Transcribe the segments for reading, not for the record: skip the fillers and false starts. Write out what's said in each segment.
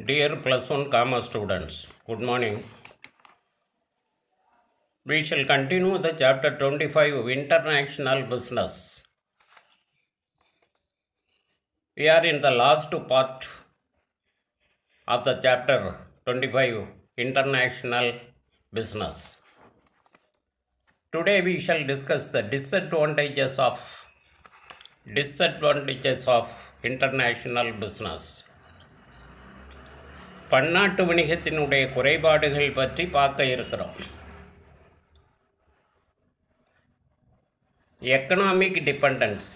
Dear +1 commerce students, good morning. We shall continue the chapter 25 of International Business. We are in the last part of the chapter 25 International Business. Today we shall discuss the disadvantages of international business. பன்னாட்டு வணிகத்தினுடைய குறைபாடுகள் பற்றி பார்க்க இருக்கிறோம். Economic dependence,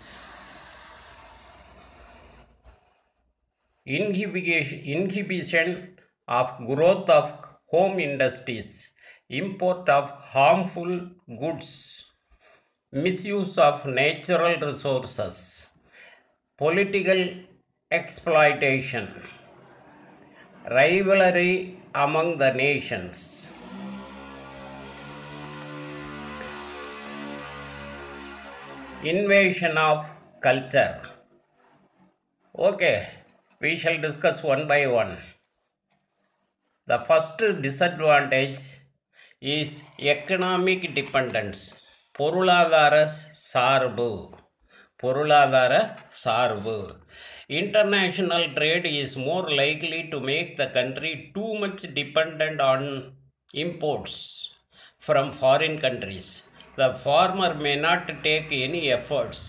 inhibition of growth of home industries, import of harmful goods, misuse of natural resources, political exploitation, rivalry among the nations, invasion of culture. Okay, we shall discuss one by one. The first disadvantage is economic dependence. பொருளாதார சார்பு. International trade is more likely to make the country too much dependent on imports from foreign countries. The farmer may not take any efforts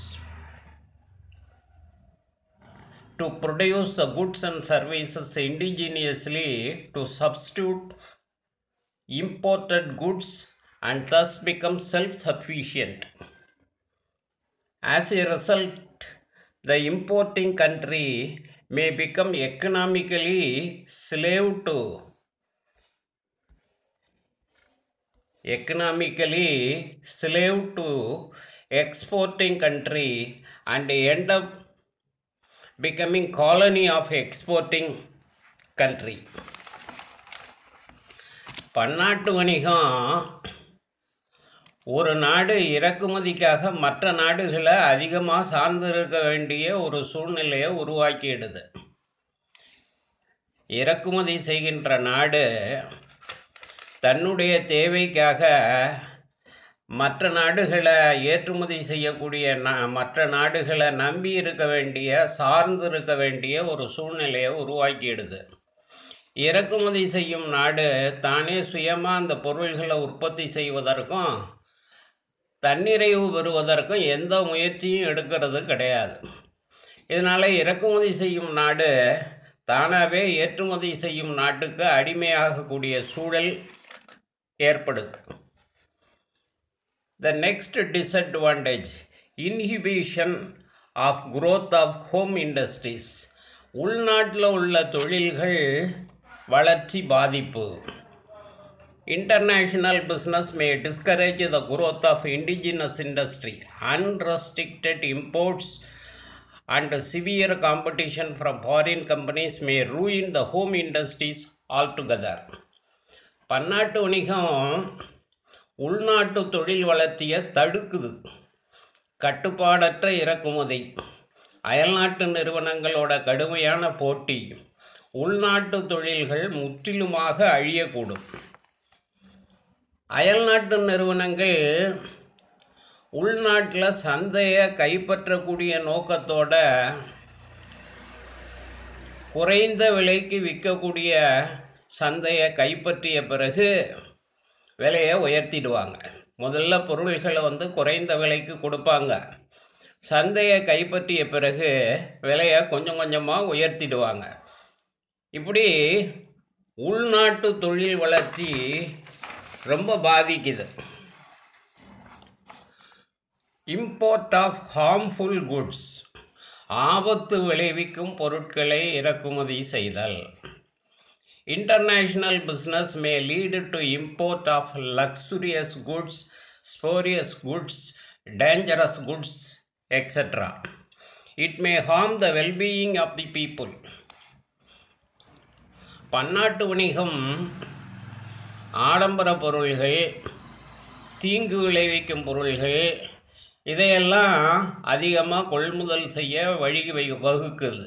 to produce the goods and services indigenously to substitute imported goods and thus become self-sufficient. As a result, the importing country may become economically slave to exporting country and end up becoming colony of exporting country. பன்னாட்டு வணிகம் ஒரு நாடு இறக்குமதிக்காக மற்ற நாடுகளை அதிகமாக சார்ந்திருக்க வேண்டிய ஒரு சூழ்நிலையை உருவாக்கிடுது. இறக்குமதி செய்கின்ற நாடு தன்னுடைய தேவைக்காக மற்ற நாடுகளை ஏற்றுமதி செய்யக்கூடிய மற்ற நாடுகளை நம்பி இருக்க வேண்டிய சார்ந்திருக்க வேண்டிய ஒரு சூழ்நிலையை உருவாக்கிடுது. இறக்குமதி செய்யும் நாடு தானே சுயமாக அந்த பொருள்களை உற்பத்தி செய்வதற்கும் தன்னிறைவு பெறுவதற்கும் எந்த முயற்சியும் எடுக்கிறது கிடையாது. இதனால் இறக்குமதி செய்யும் நாடு தானாகவே ஏற்றுமதி செய்யும் நாட்டுக்கு அடிமையாகக்கூடிய சூழல் ஏற்படுது. The next disadvantage, inhibition of growth of home industries. உள்நாட்டில் உள்ள தொழில்கள் வளர்ச்சி பாதிப்பு. International business may discourage the growth of indigenous industry. Unrestricted imports and severe competition from foreign companies may ruin the home industries altogether. பன்னாட்டு வணிகம் உள்நாட்டு தொழில் வளர்ச்சியை தடுக்குது. கட்டுப்பாடற்ற இறக்குமதி, அயல்நாட்டு நிறுவனங்களோட கடுமையான போட்டி, உள்நாட்டு தொழில்கள் முற்றிலுமாக அழியக்கூடும். அயல்நாட்டு நிறுவனங்கள் உள்நாட்டில் சந்தையை கைப்பற்றக்கூடிய நோக்கத்தோட குறைந்த விலைக்கு விற்கக்கூடிய சந்தையை கைப்பற்றிய பிறகு விலையை உயர்த்திடுவாங்க. முதல்ல பொருள்களை குறைந்த விலைக்கு கொடுப்பாங்க. சந்தையை கைப்பற்றிய பிறகு விலையை கொஞ்சம் கொஞ்சமாக உயர்த்திடுவாங்க. இப்படி உள்நாட்டு தொழில் வளர்ச்சி ரொம்ப பாதிக்குது. இம்போர்ட் ஆஃப் ஹார்ம்ஃபுல் குட்ஸ், ஆபத்து விளைவிக்கும் பொருட்களை இறக்குமதி செய்தல். International business may lead to import of luxurious goods, spurious goods, dangerous goods, etc. It may harm the well-being of the people. பன்னாட்டு வணிகம் ஆடம்பர பொருள்கள், தீங்கு விளைவிக்கும் பொருள்கள் இதையெல்லாம் அதிகமாக கொள்முதல் செய்ய வகுக்குது.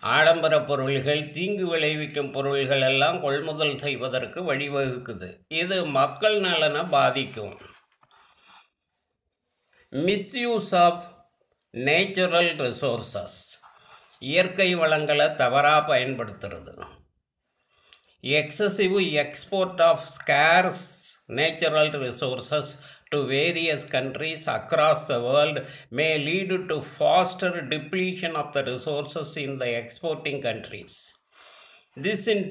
ஆடம்பர பொருள்கள், தீங்கு விளைவிக்கும் பொருள்கள் எல்லாம் கொள்முதல் செய்வதற்கு வழிவகுக்குது. இது மக்கள் நலனை பாதிக்கும். மிஸ்யூஸ் ஆஃப் நேச்சுரல் ரிசோர்சஸ், இயற்கை வளங்களை தவறாக பயன்படுத்துறது. Excessive export of scarce natural resources to various countries across the world may lead to faster depletion of the resources in the exporting countries. This in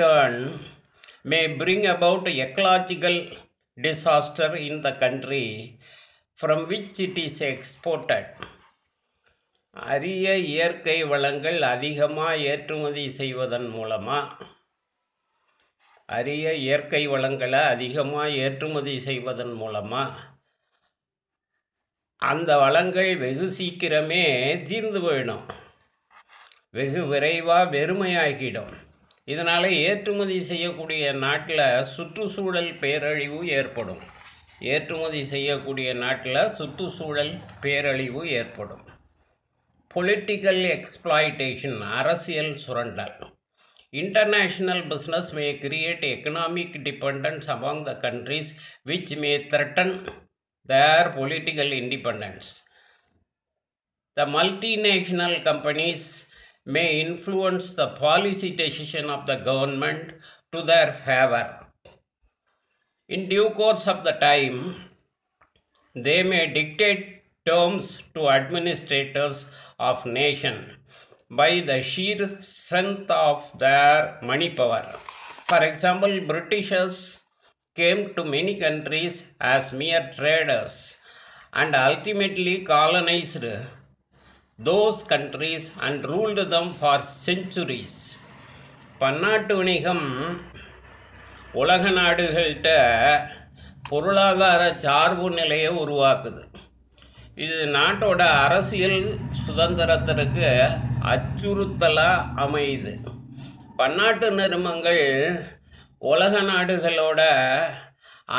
turn may bring about ecological disaster in the country from which it is exported. அரிய இயற்கை வளங்கள் அதிகமாக ஏற்றுமதி செய்வதன் மூலமாக அந்த வளங்கள் வெகு சீக்கிரமே தீர்ந்து போயிடும், வெகு விரைவாக வெறுமையாகிடும். இதனால் ஏற்றுமதி செய்யக்கூடிய நாட்டில் சுற்றுச்சூழல் பேரழிவு ஏற்படும். பொலிட்டிக்கல் எக்ஸ்ப்ளாய்டேஷன், அரசியல் சுரண்டல். International business may create economic dependence among the countries which may threaten their political independence. The multinational companies may influence the policy decision of the government to their favor. In due course of the time, they may dictate terms to administrators of nation by the sheer strength of their money power. For example, Britishers came to many countries as mere traders and ultimately colonized those countries and ruled them for centuries. பன்னாட்டு வணிகம் உலக நாடுகள்கிட்ட பொருளாதார சார்பு நிலையை உருவாக்குது. இது நாட்டோட அரசியல் சுதந்திரத்திற்கு அச்சுறுத்தலாக அமையுது. பன்னாட்டு நிறுவனங்கள் உலக நாடுகளோட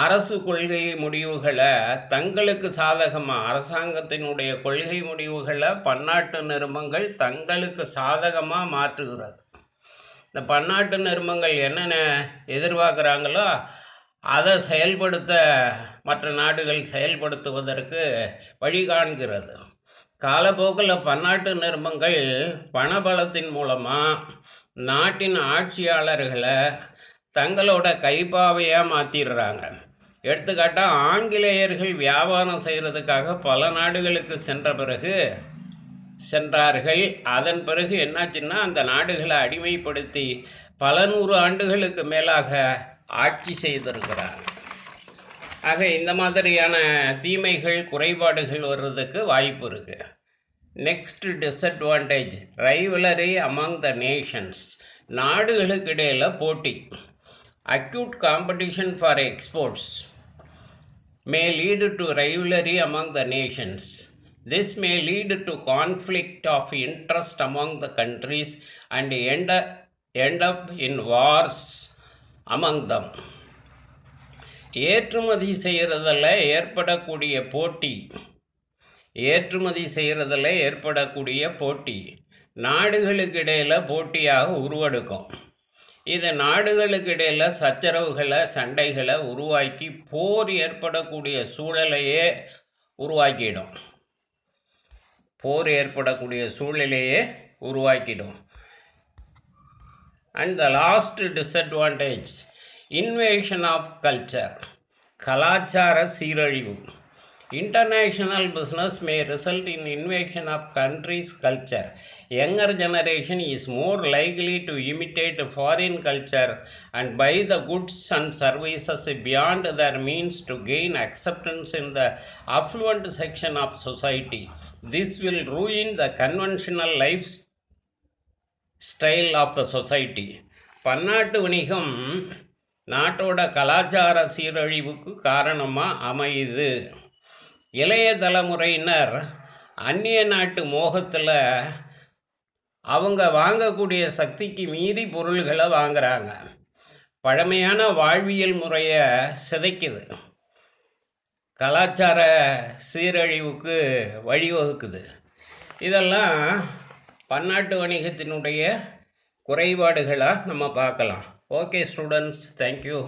அரசு கொள்கை முடிவுகளை தங்களுக்கு சாதகமாக, அரசாங்கத்தினுடைய கொள்கை முடிவுகளை பன்னாட்டு நிறுவனங்கள் தங்களுக்கு சாதகமாக மாற்றுகிறது. இந்த பன்னாட்டு நிறுவனங்கள் என்னென்ன எதிர்பார்க்குறாங்களோ அதை செயல்படுத்த மற்ற நாடுகள் செயல்படுத்துவதற்கு வழிகாண்கிறது. காலப்போக்கில் பன்னாட்டு நிறுவனங்கள் பணபலத்தின் மூலமாக நாட்டின் ஆட்சியாளர்களை தங்களோட கைப்பாவையாக மாற்றிடுறாங்க. எடுத்துக்காட்டாக ஆங்கிலேயர்கள் வியாபாரம் செய்கிறதுக்காக பல நாடுகளுக்கு சென்றார்கள். அதன் பிறகு என்னாச்சுன்னா அந்த நாடுகளை அடிமைப்படுத்தி பல நூறு ஆண்டுகளுக்கு மேலாக ஆட்சி செய்திருக்கிறார். ஆக இந்த மாதிரியான தீமைகள், குறைபாடுகள் வர்றதுக்கு வாய்ப்பு இருக்குது. Next disadvantage, rivalry among the nations, நாடுகளுக்கு இடையில் போட்டி. Acute competition for exports may lead to rivalry among the nations. This may lead to conflict of interest among the countries and end up in wars among them. ஏற்றுமதி செய்கிறதில் ஏற்படக்கூடிய போட்டி நாடுகளுக்கு இடையில் போட்டியாக உருவெடுக்கும். இது நாடுகளுக்கு இடையில் சச்சரவுகளை, சண்டைகளை உருவாக்கி போர் ஏற்படக்கூடிய சூழலையே உருவாக்கிடும். And the last disadvantage, invasion of culture, கலாச்சார சீரழிவு. International business may result in invasion of countries' culture. Younger generation is more likely to imitate foreign culture and buy the goods and services beyond their means to gain acceptance in the affluent section of society. This will ruin the conventional lifestyle of the society. பன்னாட்டு வணிகம் நாட்டோட கலாச்சார சீரழிவுக்கு காரணமாக அமையுது. இளைய தலைமுறையினர் அந்நிய நாட்டு மோகத்தில் அவங்க வாங்கக்கூடிய சக்திக்கு மீறி பொருள்களை வாங்குறாங்க. பழமையான வாழ்வியல் முறையை சிதைக்குது, கலாச்சார சீரழிவுக்கு வழிவகுக்குது. இதெல்லாம் பன்னாட்டு வணிகத்தினுடைய குறைபாடுகளாக நம்ம பார்க்கலாம். Okay students, thank you.